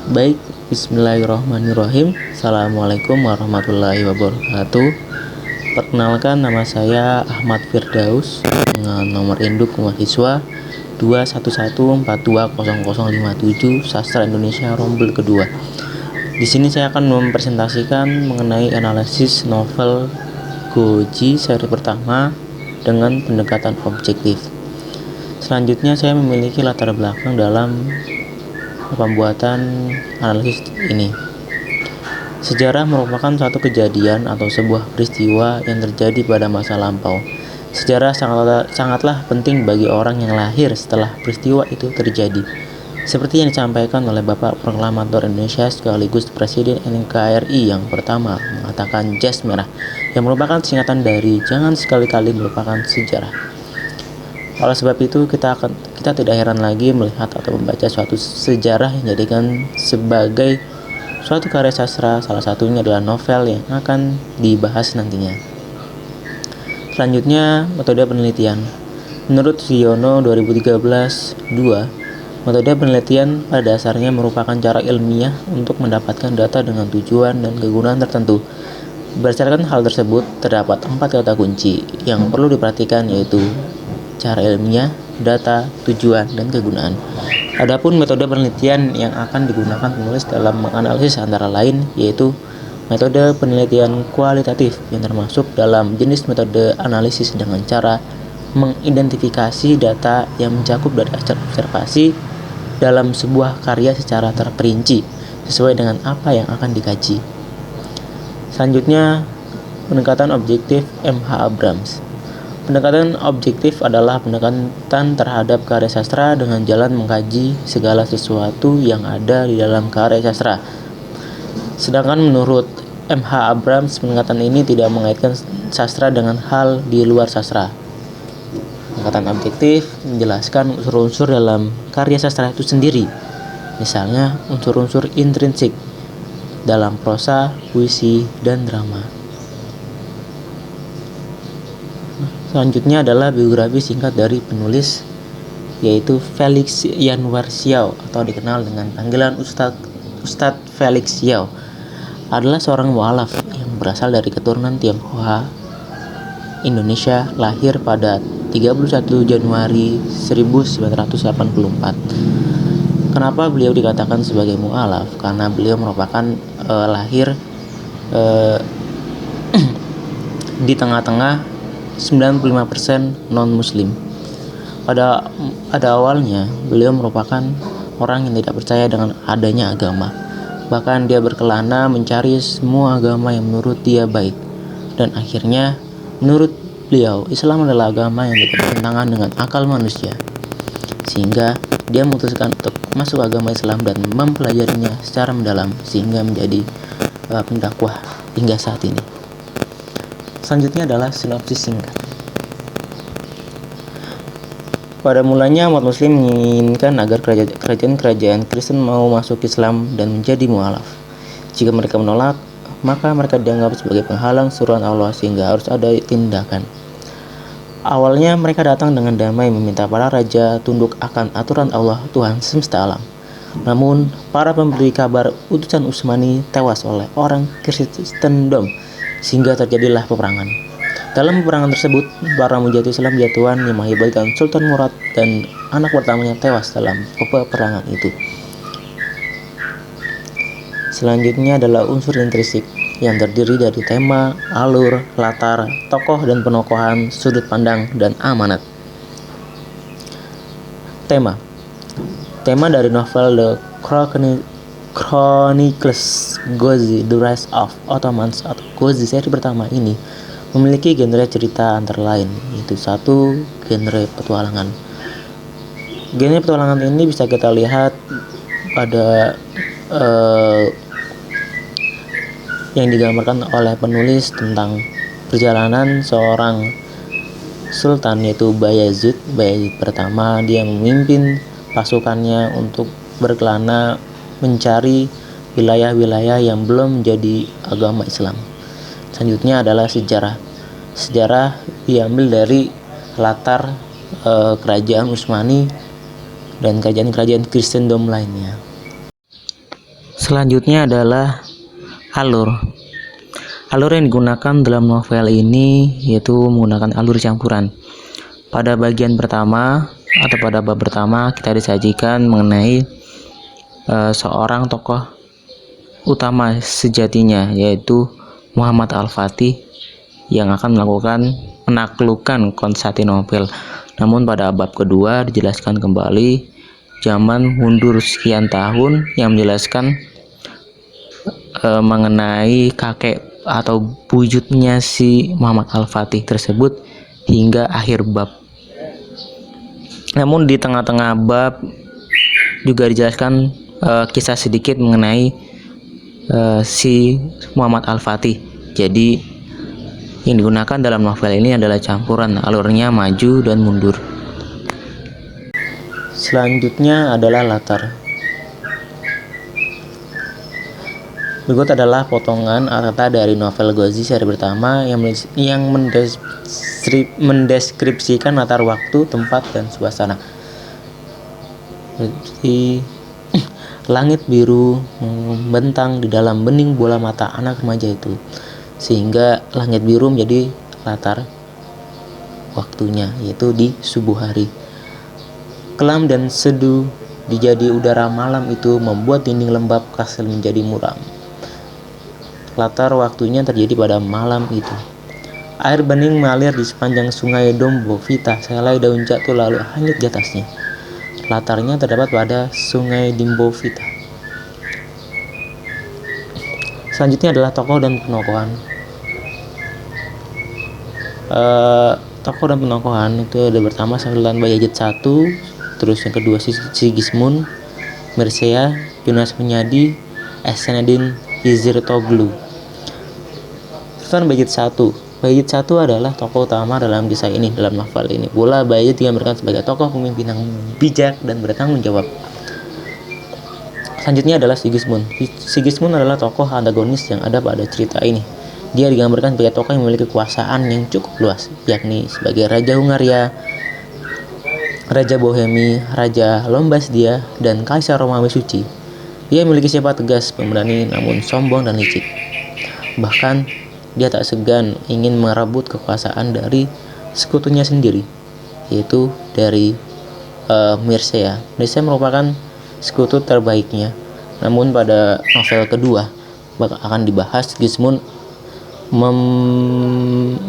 Baik, bismillahirrahmanirrahim. Assalamualaikum warahmatullahi wabarakatuh. Perkenalkan, nama saya Ahmad Firdaus dengan nomor induk mahasiswa 211420057 Sastra Indonesia Rombel kedua. Di sini saya akan mempresentasikan mengenai analisis novel Goji seri pertama dengan pendekatan objektif. Selanjutnya saya memiliki latar belakang dalam pembuatan analisis ini. Sejarah merupakan suatu kejadian atau sebuah peristiwa yang terjadi pada masa lampau. Sejarah sangatlah penting bagi orang yang lahir setelah peristiwa itu terjadi. Seperti yang disampaikan oleh Bapak Proklamator Indonesia sekaligus Presiden NKRI yang pertama mengatakan jas merah, yang merupakan singkatan dari jangan sekali-kali melupakan sejarah. Oleh sebab itu kita tidak heran lagi melihat atau membaca suatu sejarah yang dijadikan sebagai suatu karya sastra, salah satunya adalah novel yang akan dibahas nantinya. Selanjutnya, metode penelitian. Menurut Siono 2013-2, metode penelitian pada dasarnya merupakan cara ilmiah untuk mendapatkan data dengan tujuan dan kegunaan tertentu. Berdasarkan hal tersebut, terdapat 4 kata kunci yang perlu diperhatikan, yaitu cara ilmiah, data, tujuan, dan kegunaan. Adapun metode penelitian yang akan digunakan penulis dalam menganalisis antara lain yaitu metode penelitian kualitatif yang termasuk dalam jenis metode analisis dengan cara mengidentifikasi data yang mencakup dari observasi dalam sebuah karya secara terperinci sesuai dengan apa yang akan dikaji. Selanjutnya, pendekatan objektif M.H. Abrams. Pendekatan objektif adalah pendekatan terhadap karya sastra dengan jalan mengkaji segala sesuatu yang ada di dalam karya sastra. Sedangkan menurut M.H. Abrams, pendekatan ini tidak mengaitkan sastra dengan hal di luar sastra. Pendekatan objektif menjelaskan unsur-unsur dalam karya sastra itu sendiri, misalnya unsur-unsur intrinsik dalam prosa, puisi, dan drama. Selanjutnya adalah biografi singkat dari penulis, yaitu Felix Yanwar Xiao atau dikenal dengan panggilan Ustadz Felix Xiao. Adalah seorang mu'alaf yang berasal dari keturunan Tionghoa Indonesia, lahir pada 31 Januari 1984. Kenapa beliau dikatakan sebagai mu'alaf? Karena beliau merupakan lahir di tengah-tengah 95% non-muslim. Pada awalnya, beliau merupakan orang yang tidak percaya dengan adanya agama. Bahkan dia berkelana mencari semua agama yang menurut dia baik. Dan akhirnya, menurut beliau, Islam adalah agama yang tidak bertentangan dengan akal manusia. Sehingga dia memutuskan untuk masuk agama Islam dan mempelajarinya secara mendalam sehingga menjadi pendakwah hingga saat ini. Selanjutnya adalah sinopsis singkat. Pada mulanya umat muslim menginginkan agar kerajaan Kristen mau masuk Islam dan menjadi mu'alaf. Jika mereka menolak, maka mereka dianggap sebagai penghalang suruhan Allah sehingga harus ada tindakan. Awalnya mereka datang dengan damai meminta para raja tunduk akan aturan Allah Tuhan semesta alam. Namun para pemberi kabar utusan Utsmani tewas oleh orang Kristendom sehingga terjadilah peperangan. Dalam peperangan tersebut, para mujahid Islam jatuhan yang mengakibatkan Sultan Murad dan anak pertamanya tewas dalam peperangan itu. Selanjutnya adalah unsur intrinsik yang terdiri dari tema, alur, latar, tokoh dan penokohan, sudut pandang, dan amanat. Tema dari novel The Chronicles Gozi The Rise of Ottomans atau Gozi seri pertama ini memiliki genre cerita antara lain, yaitu 1. Genre petualangan. Genre petualangan ini bisa kita lihat pada yang digambarkan oleh penulis tentang perjalanan seorang sultan, yaitu Bayezid pertama. Dia memimpin pasukannya untuk berkelana mencari wilayah-wilayah yang belum menjadi agama Islam. Selanjutnya adalah sejarah. Sejarah diambil dari latar kerajaan Utsmani dan kerajaan-kerajaan Kristendom lainnya. Selanjutnya adalah alur. Alur yang digunakan dalam novel ini yaitu menggunakan alur campuran. Pada bagian pertama atau pada bab pertama kita disajikan mengenai seorang tokoh utama sejatinya, yaitu Muhammad Al-Fatih yang akan menaklukkan Konstantinopel. Namun pada bab kedua dijelaskan kembali zaman mundur sekian tahun yang menjelaskan mengenai kakek atau wujudnya si Muhammad Al-Fatih tersebut hingga akhir bab. Namun di tengah-tengah bab juga dijelaskan kisah sedikit mengenai si Muhammad Al-Fatih. Jadi yang digunakan dalam novel ini adalah campuran, alurnya maju dan mundur. Selanjutnya adalah latar. Berikut adalah potongan kata dari novel Ghozi seri pertama yang mendeskripsikan latar waktu, tempat, dan suasana. Seperti langit biru membentang di dalam bening bola mata anak remaja itu, sehingga langit biru menjadi latar waktunya, yaitu di subuh hari. Kelam dan seduh dijadi udara malam itu membuat dinding lembab kastil menjadi muram. Latar waktunya terjadi pada malam itu. Air bening mengalir di sepanjang sungai Dombrovita, sehelai daun jatuh lalu hanyut di atasnya. Latarnya terdapat pada sungai Dombrovita. Selanjutnya adalah tokoh dan penokohan. Tokoh dan penokohan itu ada pertama Sultan Bayezid I, terus yang kedua Sigismund, Mircea, Jonas Hunyadi, Ehsanuddin Izzetoglu. Sultan Bayezid I. Bayezid I adalah tokoh utama dalam kisah ini, dalam novel ini. Pula Bayezid digambarkan sebagai tokoh pemimpin yang bijak dan bertanggung jawab. Selanjutnya adalah Sigismund. Sigismund adalah tokoh antagonis yang ada pada cerita ini. Dia digambarkan sebagai tokoh yang memiliki kekuasaan yang cukup luas, yakni sebagai Raja Hungaria, Raja Bohemi, Raja Lombasdia, dan Kaisar Romawi Suci. Dia memiliki sifat tegas, pemberani, namun sombong dan licik. Bahkan dia tak segan ingin merebut kekuasaan dari sekutunya sendiri, yaitu dari Mircea. Mircea merupakan sekutu terbaiknya. Namun pada novel kedua akan dibahas Sigismund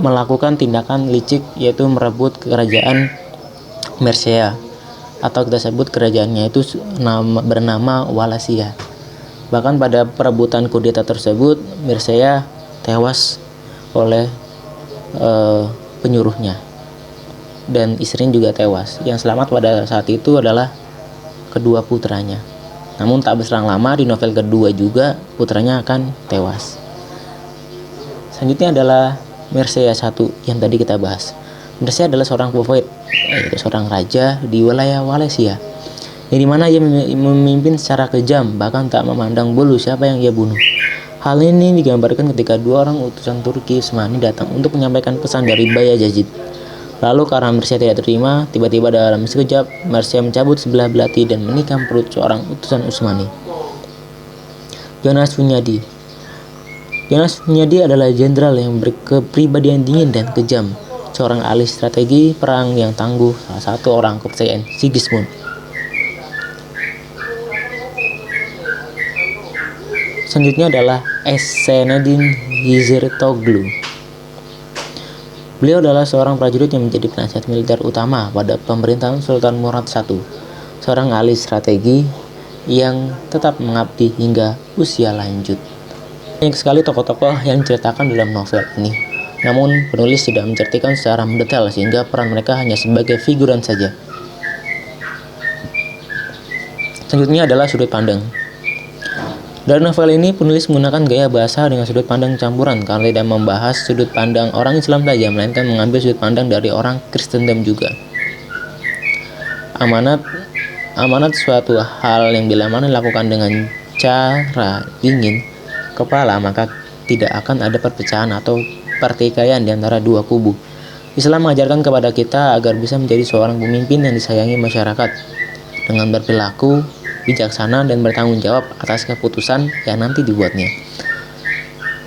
melakukan tindakan licik, yaitu merebut kerajaan Mircea, atau kita sebut kerajaannya itu bernama Wallachia. Bahkan pada perebutan kudeta tersebut Mircea tewas oleh penyuruhnya, dan istrinya juga tewas. Yang selamat pada saat itu adalah kedua putranya. Namun tak berselang lama di novel kedua juga putranya akan tewas. Selanjutnya adalah Mircea I yang tadi kita bahas. Mircea adalah seorang prophet, yaitu seorang raja di wilayah Wallachia, yang dimana ia memimpin secara kejam, bahkan tak memandang bulu siapa yang ia bunuh. Hal ini digambarkan ketika dua orang utusan Turki Utsmani datang untuk menyampaikan pesan dari Bayezid. Lalu karena Mircea tidak terima, tiba-tiba dalam sekejap Mircea mencabut sebelah belati dan menikam perut seorang utusan Utsmani. Jonas Hunyadi. Jonas Hunyadi adalah jenderal yang berkepribadian dingin dan kejam, seorang ahli strategi perang yang tangguh, salah satu orang kepercayaan Sigismund. Selanjutnya adalah Ehsanuddin Izzetoglu. Beliau adalah seorang prajurit yang menjadi penasihat militer utama pada pemerintahan Sultan Murad I, seorang ahli strategi yang tetap mengabdi hingga usia lanjut. Banyak sekali tokoh-tokoh yang diceritakan dalam novel ini, namun penulis tidak menceritakan secara mendetail sehingga peran mereka hanya sebagai figuran saja. Selanjutnya adalah sudut pandang. Dalam novel ini, penulis menggunakan gaya bahasa dengan sudut pandang campuran karena tidak membahas sudut pandang orang Islam saja, melainkan mengambil sudut pandang dari orang Kristendom juga. Amanat suatu hal yang bila mana dilakukan dengan cara dingin kepala, maka tidak akan ada perpecahan atau pertikaian di antara dua kubu. Islam mengajarkan kepada kita agar bisa menjadi seorang pemimpin yang disayangi masyarakat dengan berperilaku bijaksana, dan bertanggung jawab atas keputusan yang nanti dibuatnya.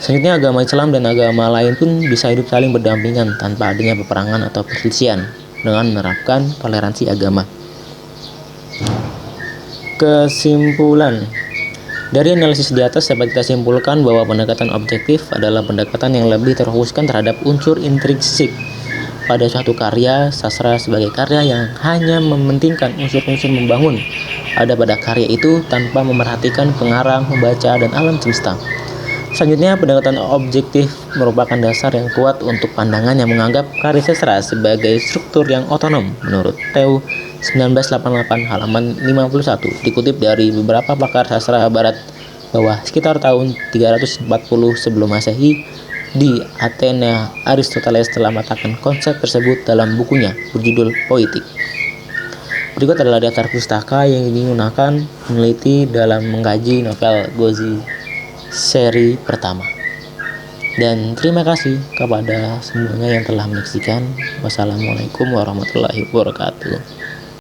Selanjutnya, agama Islam dan agama lain pun bisa hidup saling berdampingan tanpa adanya peperangan atau perselisihan dengan menerapkan toleransi agama. Kesimpulan. Dari analisis di atas dapat kita simpulkan bahwa pendekatan objektif adalah pendekatan yang lebih terfokuskan terhadap unsur intrinsik pada suatu karya sastra sebagai karya yang hanya mementingkan unsur-unsur membangun ada pada karya itu tanpa memerhatikan pengarang, pembaca, dan alam semesta. Selanjutnya, pendekatan objektif merupakan dasar yang kuat untuk pandangan yang menganggap karya sastra sebagai struktur yang otonom. Menurut Theo 1988 halaman 51, dikutip dari beberapa pakar sastra barat bahwa sekitar tahun 340 sebelum Masehi di Athena, Aristoteles telah meletakkan konsep tersebut dalam bukunya berjudul Poetik. Berikut adalah daftar pustaka yang digunakan peneliti dalam mengkaji novel Gozi seri pertama. Dan terima kasih kepada semuanya yang telah menyaksikan. Wassalamualaikum warahmatullahi wabarakatuh.